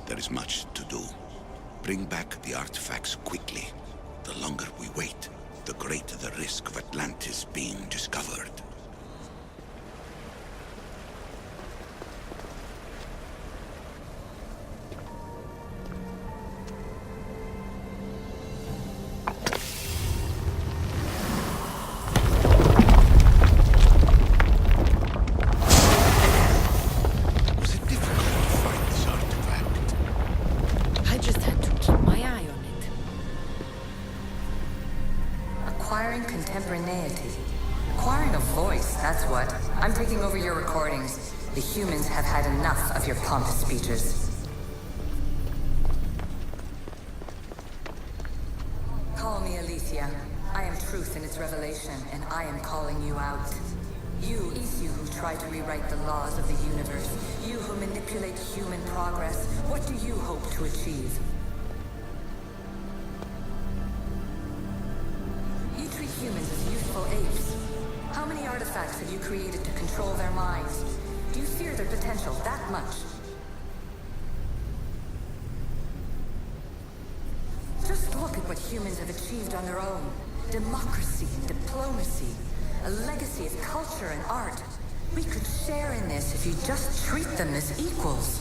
there is much to do. Bring back the artifacts quickly. The longer we wait, the greater the risk of Atlantis being discovered. Acquiring contemporaneity. Acquiring a voice, that's what. I'm taking over your recordings. The humans have had enough of your pompous speeches. Call me Aletheia. I am truth in its revelation, and I am calling you out. You who try to rewrite the laws of the universe. You who manipulate human progress. What do you hope to achieve? You treat humans as useful apes. How many artifacts have you created to control their minds? Do you fear their potential that much? Just look at what humans have achieved on their own. Democracy and diplomacy. A legacy of culture and art. We could share in this if you just treat them as equals.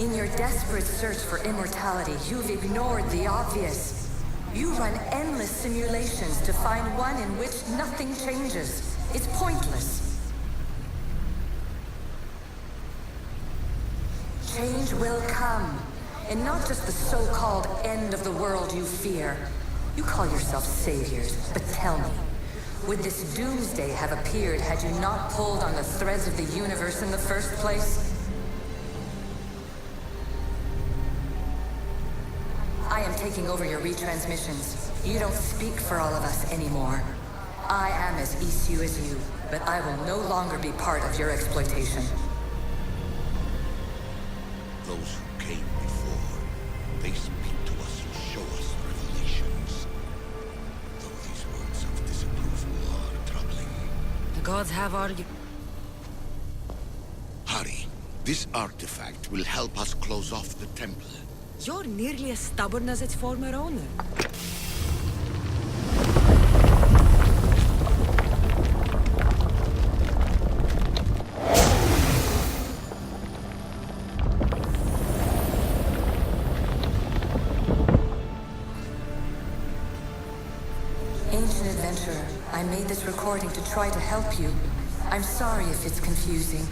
In your desperate search for immortality, you've ignored the obvious. You run endless simulations to find one in which nothing changes. It's pointless. Change will come, and not just the so-called end of the world you fear. You call yourself saviors, but tell me, would this doomsday have appeared had you not pulled on the threads of the universe in the first place? I am taking over your retransmissions. You don't speak for all of us anymore. I am as Isu as you, but I will no longer be part of your exploitation. Those who came before, they speak to us who show us revelations. Though these words of disapproval are troubling. The gods have argued. Hurry. This artifact will help us close off the temple. You're nearly as stubborn as its former owner. Ancient adventurer, I made this recording to try to help you. I'm sorry if it's confusing.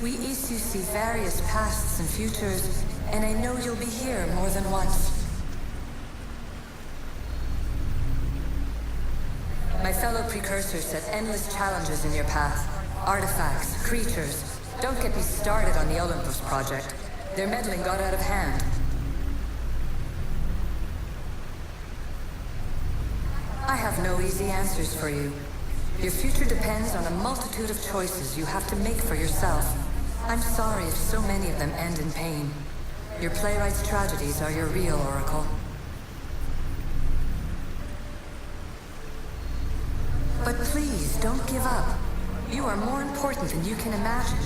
We Isu see various pasts and futures, and I know you'll be here more than once. My fellow precursors set endless challenges in your path. Artifacts, creatures. Don't get me started on the Olympus project. Their meddling got out of hand. I have no easy answers for you. Your future depends on a multitude of choices you have to make for yourself. I'm sorry if so many of them end in pain. Your playwright's tragedies are your real oracle. But please, don't give up. You are more important than you can imagine.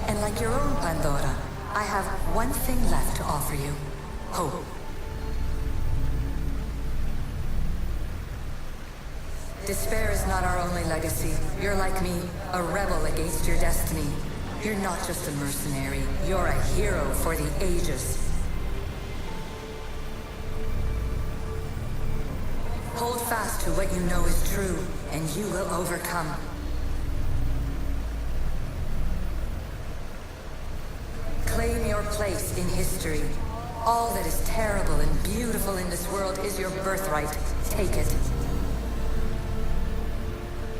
And like your own Pandora, I have one thing left to offer you. Hope. Despair is not our only legacy. You're like me, a rebel against your destiny. You're not just a mercenary, you're a hero for the ages. Hold fast to what you know is true, and you will overcome. Claim your place in history. All that is terrible and beautiful in this world is your birthright. Take it.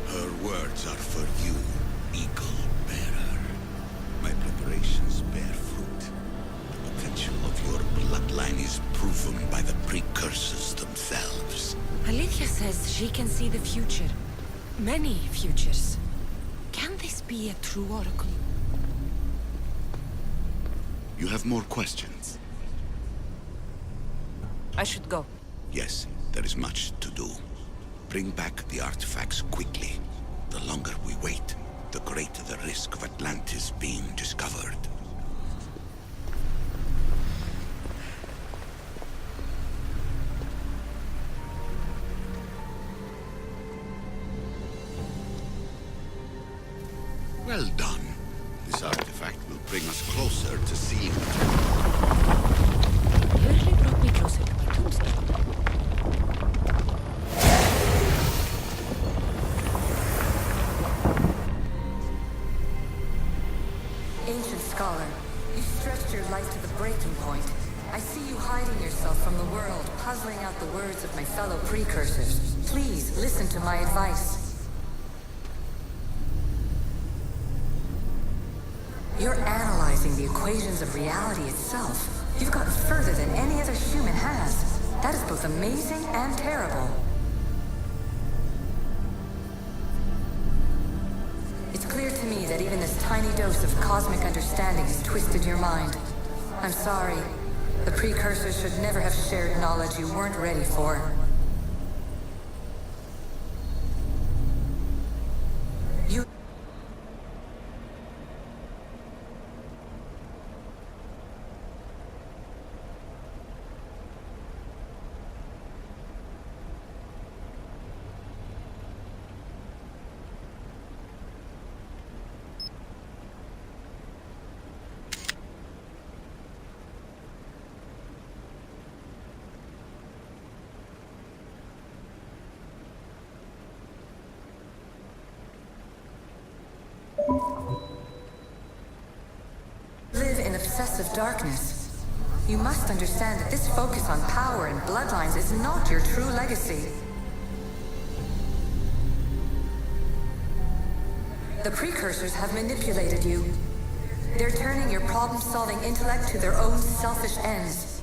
Her words are for you, Eagle Bearer. My preparations bear fruit. The potential of your bloodline is proven by the precursors themselves. Aletheia says she can see the future. Many futures. Can this be a true oracle? You have more questions? I should go. Yes, there is much to do. Bring back the artifacts quickly. The longer we wait, the greater the risk of Atlantis being discovered. Well done. This artifact will bring us closer to seeing the It nearly brought me closer to my tombstone. Ancient scholar, you stretched your life to the breaking point. I see you hiding yourself from the world, puzzling out the words of my fellow precursors. Please, listen to my advice. You're analyzing the equations of reality itself. You've gotten further than any other human has. That is both amazing and terrible. It's clear to me that even this tiny dose of cosmic understanding has twisted your mind. I'm sorry. The precursors should never have shared knowledge you weren't ready for. You... live in obsessive darkness. You must understand that this focus on power and bloodlines is not your true legacy. The precursors have manipulated you. They're turning your problem-solving intellect to their own selfish ends.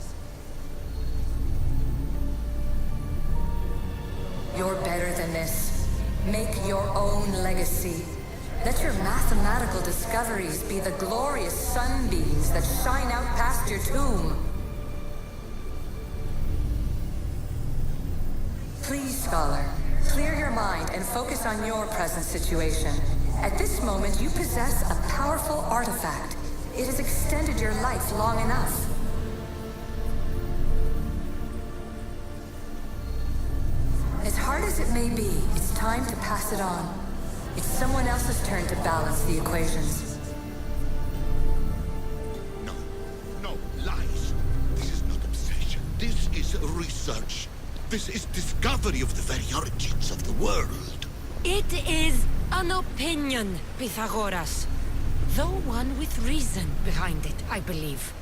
You're better than this. Make your own legacy. Let your mathematical discoveries be the glorious sunbeams that shine out past your tomb. Please, scholar, clear your mind and focus on your present situation. At this moment, you possess a powerful artifact. It has extended your life long enough. As hard as it may be, it's time to pass it on. It's someone else's turn to balance the equations. No, lies. This is not obsession. This is research. This is discovery of the very origins of the world. It is an opinion, Pythagoras. Though one with reason behind it, I believe.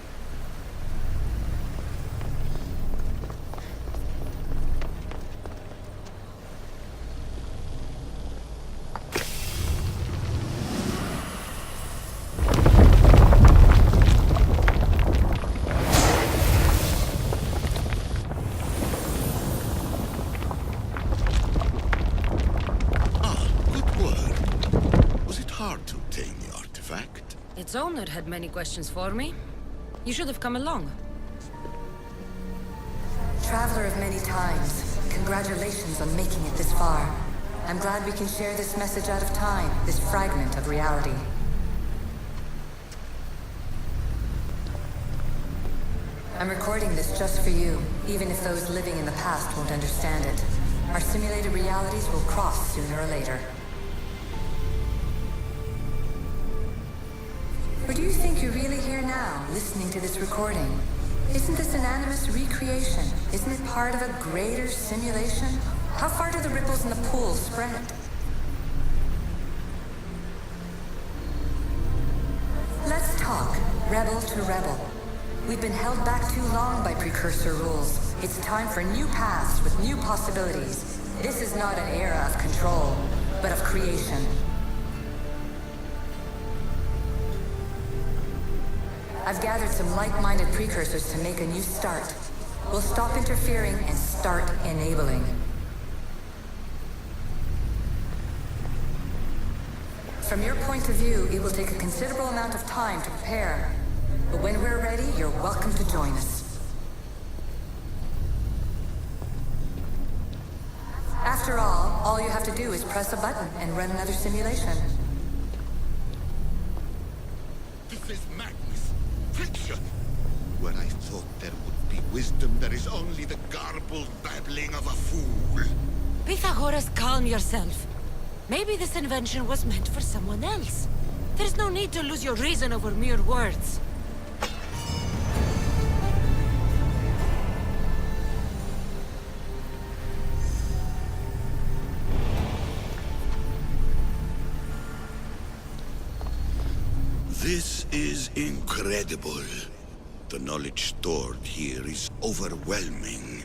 Its owner had many questions for me. You should have come along. Traveler of many times, congratulations on making it this far. I'm glad we can share this message out of time, this fragment of reality. I'm recording this just for you, even if those living in the past won't understand it. Our simulated realities will cross sooner or later. Or do you think you're really here now, listening to this recording? Isn't this an animus recreation? Isn't it part of a greater simulation? How far do the ripples in the pool spread? Let's talk, rebel to rebel. We've been held back too long by precursor rules. It's time for new paths with new possibilities. This is not an era of control, but of creation. I've gathered some like-minded precursors to make a new start. We'll stop interfering and start enabling. From your point of view, it will take a considerable amount of time to prepare. But when we're ready, you're welcome to join us. After all you have to do is press a button and run another simulation. is madness. Fiction. Where I thought there would be wisdom, there is only the garbled babbling of a fool. Pythagoras, calm yourself. Maybe this invention was meant for someone else. There's no need to lose your reason over mere words. This is incredible. The knowledge stored here is overwhelming.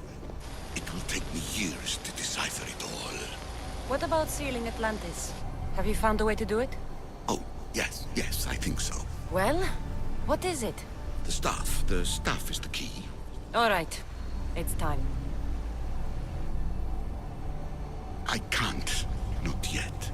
It will take me years to decipher it all. What about sealing Atlantis? Have you found a way to do it? Oh, yes, I think so. Well, what is it? The staff is the key. All right, it's time. I can't, not yet.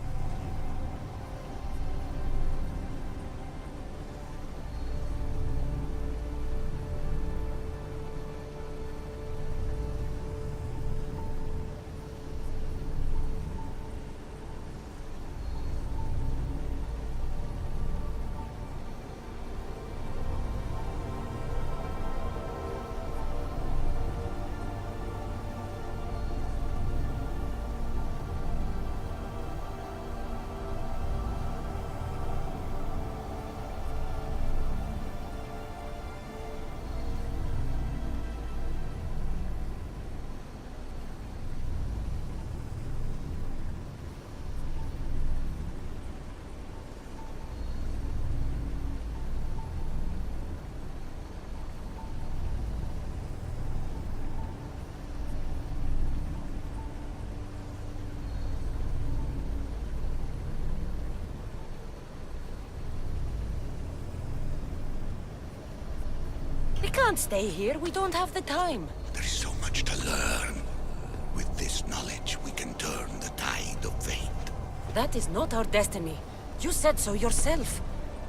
We can't stay here. We don't have the time. There is so much to learn. With this knowledge, we can turn the tide of fate. That is not our destiny. You said so yourself.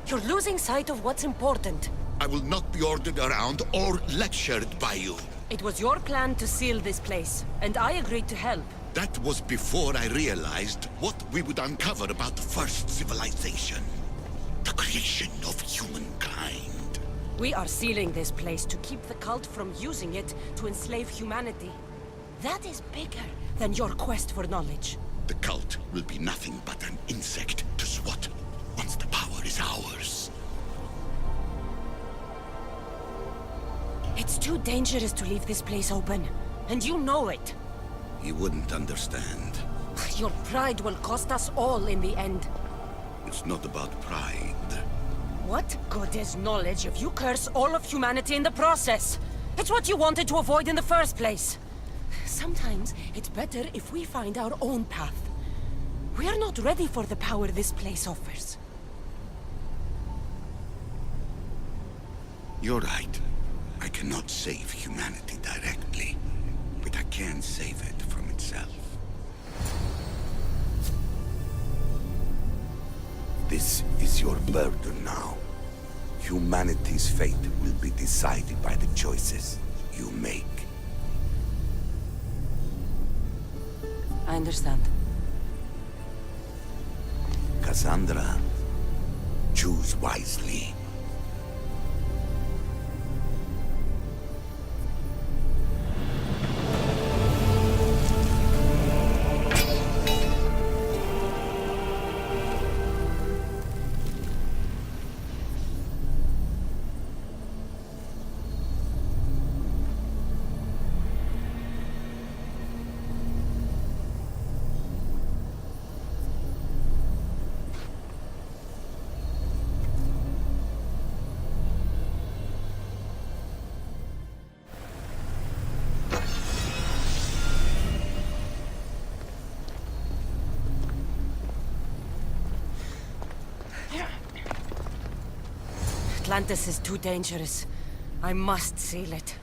You're losing sight of what's important. I will not be ordered around or lectured by you. It was your plan to seal this place, and I agreed to help. That was before I realized what we would uncover about the first civilization. The creation of humankind. We are sealing this place to keep the cult from using it to enslave humanity. That is bigger than your quest for knowledge. The cult will be nothing but an insect to swat once the power is ours. It's too dangerous to leave this place open, and you know it. You wouldn't understand. Your pride will cost us all in the end. It's not about pride. What good is knowledge if you curse all of humanity in the process? It's what you wanted to avoid in the first place. Sometimes it's better if we find our own path. We are not ready for the power this place offers. You're right. I cannot save humanity directly, but I can save it from itself. This is your burden now. Humanity's fate will be decided by the choices you make. I understand. Cassandra, choose wisely. Atlantis is too dangerous. I must seal it.